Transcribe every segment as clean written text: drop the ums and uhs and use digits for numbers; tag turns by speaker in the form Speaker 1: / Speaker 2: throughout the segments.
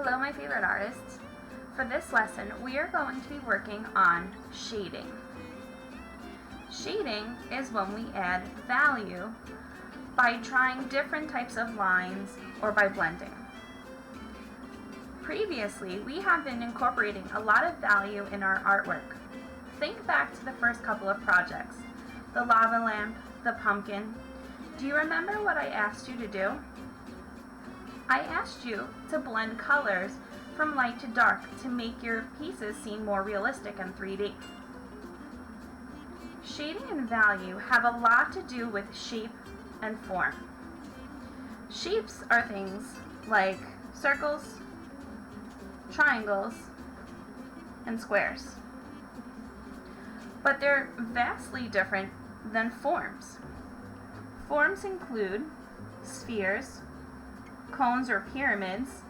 Speaker 1: Hello my favorite artists. For this lesson we are going to be working on shading. Shading is when we add value by drawing different types of lines or by blending. Previously we have been incorporating a lot of value in our artwork. Think back to the first couple of projects, the lava lamp, the pumpkin. Do you remember what I asked you to do? I asked you to blend colors from light to dark to make your pieces seem more realistic and 3D. Shading and value have a lot to do with shape and form. Shapes are things like circles, triangles, and squares. But they're vastly different than forms. Forms include spheres, cones or pyramids,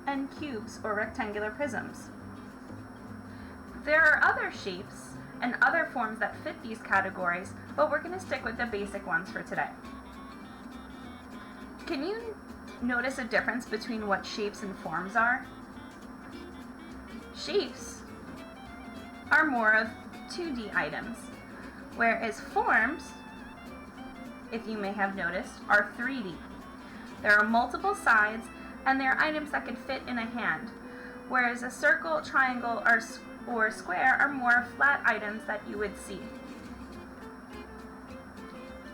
Speaker 1: and cubes or rectangular prisms. There are other shapes and other forms that fit these categories, but we're going to stick with the basic ones for today. Can you notice a difference between what shapes and forms are? Shapes are more of 2D items, whereas forms, if you may have noticed, are 3D. There are multiple sides and they're items that can fit in a hand, whereas a circle, triangle, or square are more flat items that you would see.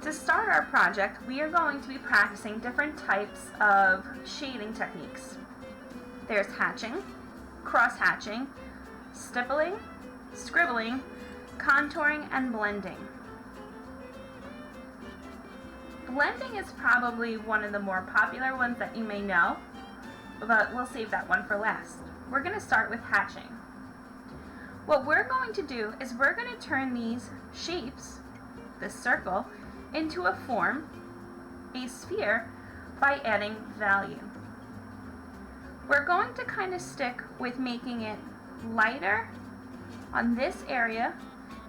Speaker 1: To start our project, we are going to be practicing different types of shading techniques. There's hatching, cross-hatching, stippling, scribbling, contouring, and blending. Blending is probably one of the more popular ones that you may know, but we'll save that one for last. We're going to start with hatching. What we're going to do is we're going to turn these shapes, this circle, into a form, a sphere, by adding value. We're going to kind of stick with making it lighter on this area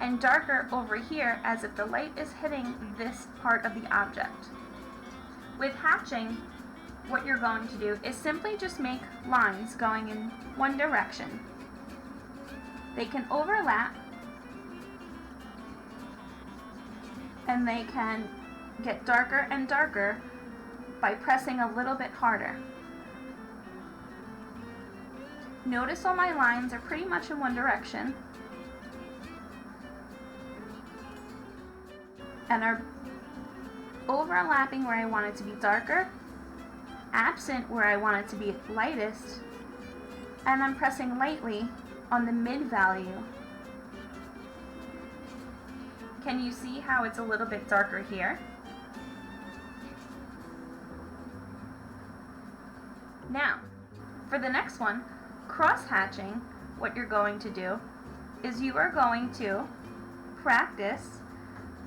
Speaker 1: and darker over here as if the light is hitting this part of the object. With hatching, what you're going to do is simply just make lines going in one direction. They can overlap and they can get darker and darker by pressing a little bit harder. Notice all my lines are pretty much in one direction and are overlapping where I want it to be darker, absent where I want it to be lightest, and I'm pressing lightly on the mid value. Can you see how it's a little bit darker here? Now, for the next one, cross-hatching, what you're going to do is you are going to practice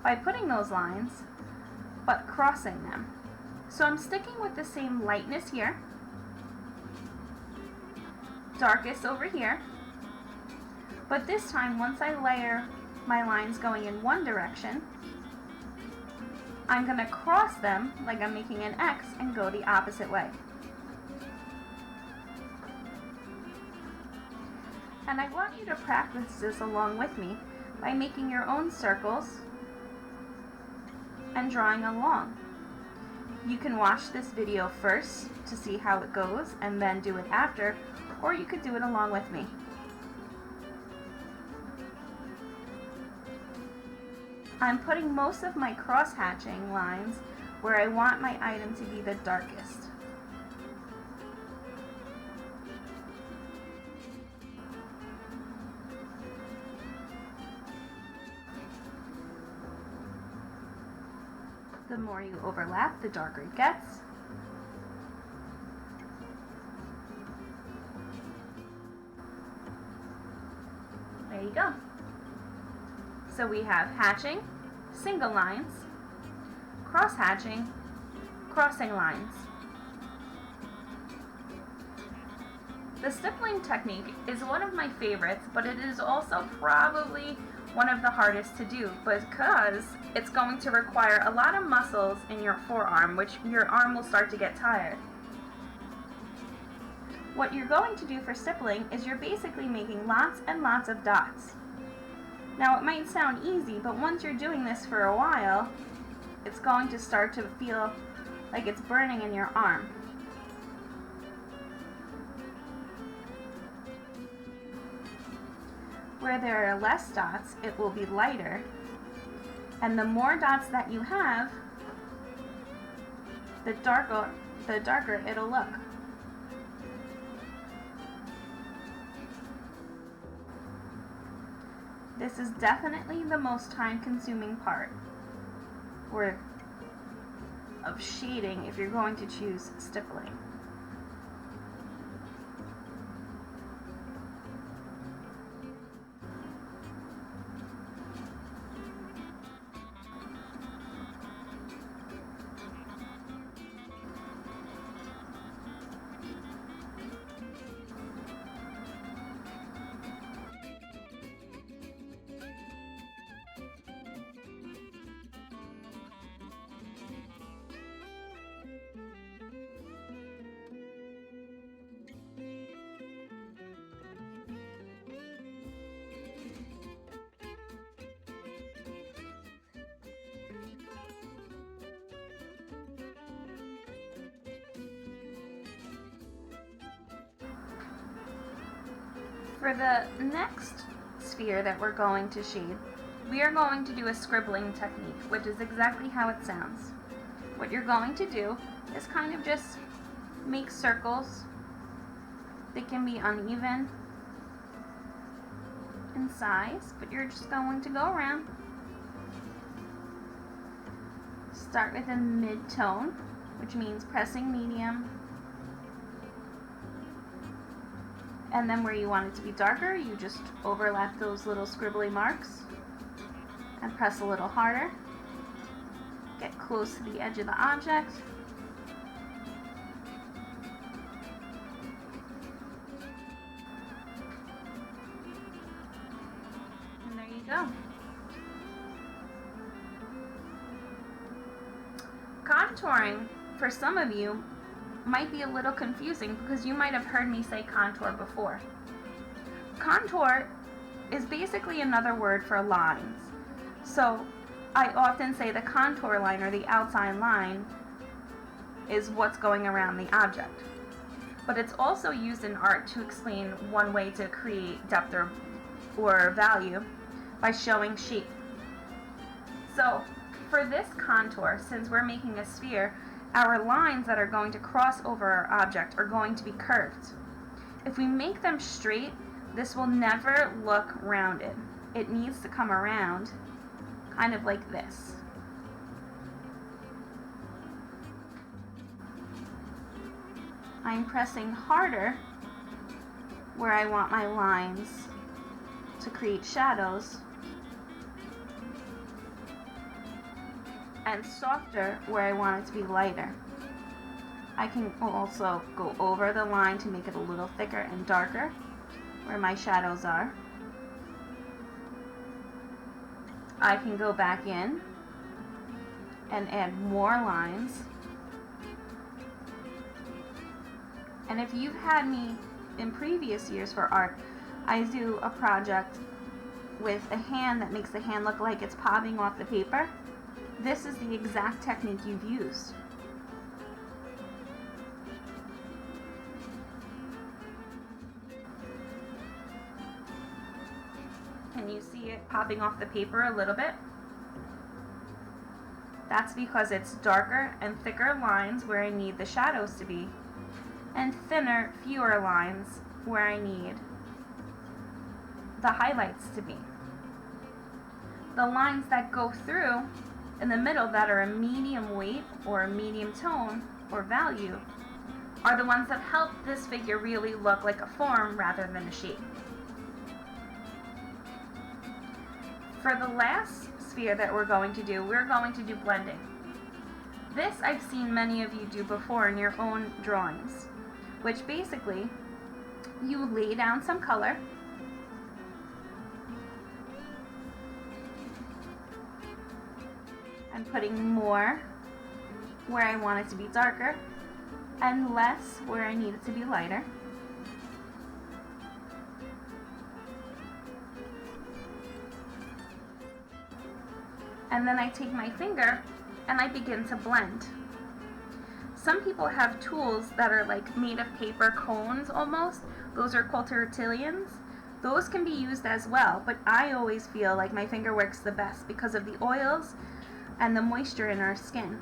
Speaker 1: by putting those lines, but crossing them. So I'm sticking with the same lightness here, darkest over here, but this time once I layer my lines going in one direction, I'm going to cross them like I'm making an X and go the opposite way. And I want you to practice this along with me by making your own circles and drawing along. You can watch this video first to see how it goes and then do it after, or you could do it along with me. I'm putting most of my cross-hatching lines where I want my item to be the darkest. The more you overlap, the darker it gets. There you go. So we have hatching, single lines, cross-hatching, crossing lines. The stippling technique is one of my favorites, but it is also probably one of the hardest to do because it's going to require a lot of muscles in your forearm, which your arm will start to get tired. What you're going to do for stippling is you're basically making lots and lots of dots. Now it might sound easy, but once you're doing this for a while, it's going to start to feel like it's burning in your arm. Where there are less dots, it will be lighter, and the more dots that you have, the darker it'll look. This is definitely the most time-consuming part of shading if you're going to choose stippling. For the next sphere that we're going to shade, we are going to do a scribbling technique, which is exactly how it sounds. What you're going to do is kind of just make circles. They can be uneven in size, but you're just going to go around. Start with a mid-tone, which means pressing medium. And then where you want it to be darker, you just overlap those little scribbly marks and press a little harder. Get close to the edge of the object. And there you go. Contouring, for some of you, might be a little confusing because you might have heard me say contour before. Contour is basically another word for lines. So I often say the contour line or the outline line is what's going around the object. But it's also used in art to explain one way to create depth or value by showing shape. So for this contour, since we're making a sphere, our lines that are going to cross over our object are going to be curved. If we make them straight, this will never look rounded. It needs to come around, kind of like this. I'm pressing harder where I want my lines to create shadows, and softer where I want it to be lighter. I can also go over the line to make it a little thicker and darker where my shadows are. I can go back in and add more lines. And if you've had me in previous years for art, I do a project with a hand that makes the hand look like it's popping off the paper. This is the exact technique you've used. Can you see it popping off the paper a little bit? That's because it's darker and thicker lines where I need the shadows to be, and thinner, fewer lines where I need the highlights to be. The lines that go through in the middle that are a medium weight or a medium tone or value are the ones that help this figure really look like a form rather than a shape. For the last sphere that we're going to do blending. This I've seen many of you do before in your own drawings, which basically you lay down some color and putting more where I want it to be darker and less where I need it to be lighter. and then I take my finger and I begin to blend. Some people have tools that are like made of paper cones almost. Those are called tortillions. Those can be used as well, but I always feel like my finger works the best because of the oils and the moisture in our skin.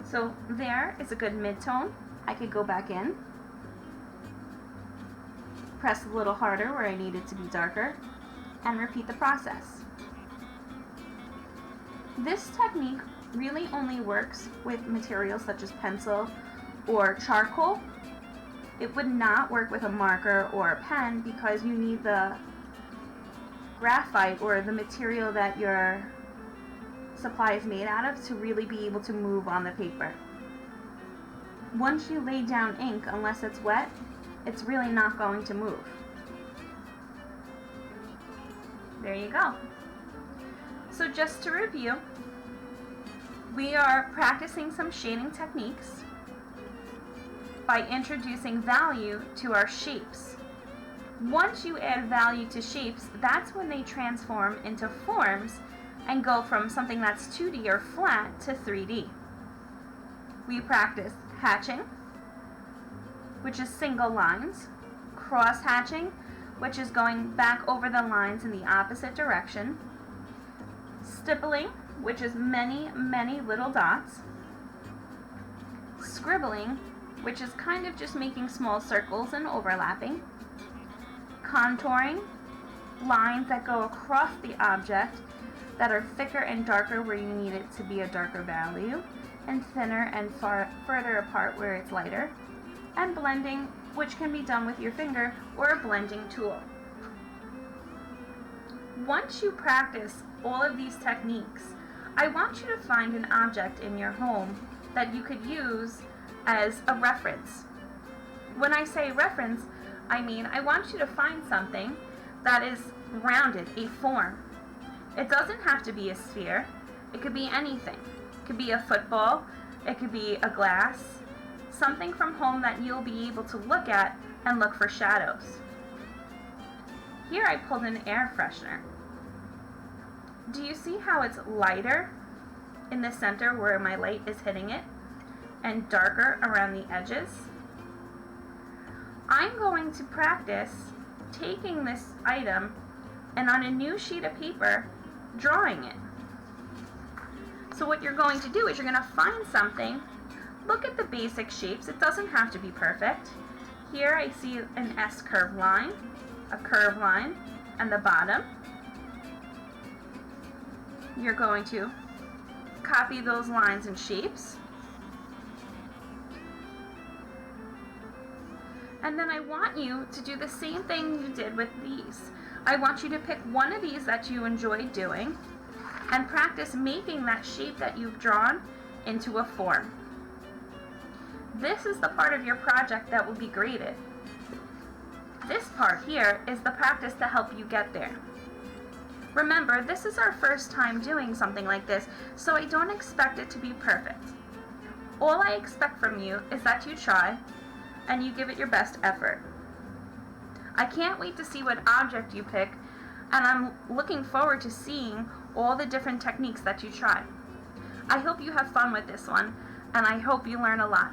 Speaker 1: So there is a good mid-tone. I could go back in, press a little harder where I need it to be darker, and repeat the process. This technique really only works with materials such as pencil or charcoal. It would not work with a marker or a pen because you need the graphite or the material that your supply is made out of to really be able to move on the paper. Once you lay down ink, unless it's wet, it's really not going to move. There you go. So just to review, we are practicing some shading techniques by introducing value to our shapes. Once you add value to shapes, that's when they transform into forms and go from something that's 2D or flat to 3D. We practice hatching, which is single lines, cross hatching, which is going back over the lines in the opposite direction, stippling, which is many, many little dots, scribbling, which is kind of just making small circles and overlapping, contouring, lines that go across the object that are thicker and darker where you need it to be a darker value, and thinner and further apart where it's lighter, and blending, which can be done with your finger or a blending tool. Once you practice all of these techniques, I want you to find an object in your home that you could use as a reference. When I say reference, I mean I want you to find something that is rounded, a form. It doesn't have to be a sphere. It could be anything. It could be a football. It could be a glass. Something from home that you'll be able to look at and look for shadows. Here I pulled an air freshener. Do you see how it's lighter in the center where my light is hitting it and darker around the edges? I'm going to practice taking this item and on a new sheet of paper drawing it. So what you're going to do is you're going to find something, look at the basic shapes. It doesn't have to be perfect. Here I see an S curve line, a curve line, and the bottom. You're going to copy those lines and shapes. And then I want you to do the same thing you did with these. I want you to pick one of these that you enjoy doing and practice making that shape that you've drawn into a form. This is the part of your project that will be graded. This part here is the practice to help you get there. Remember, this is our first time doing something like this, so I don't expect it to be perfect. All I expect from you is that you try and you give it your best effort. I can't wait to see what object you pick, and I'm looking forward to seeing all the different techniques that you try. I hope you have fun with this one, and I hope you learn a lot.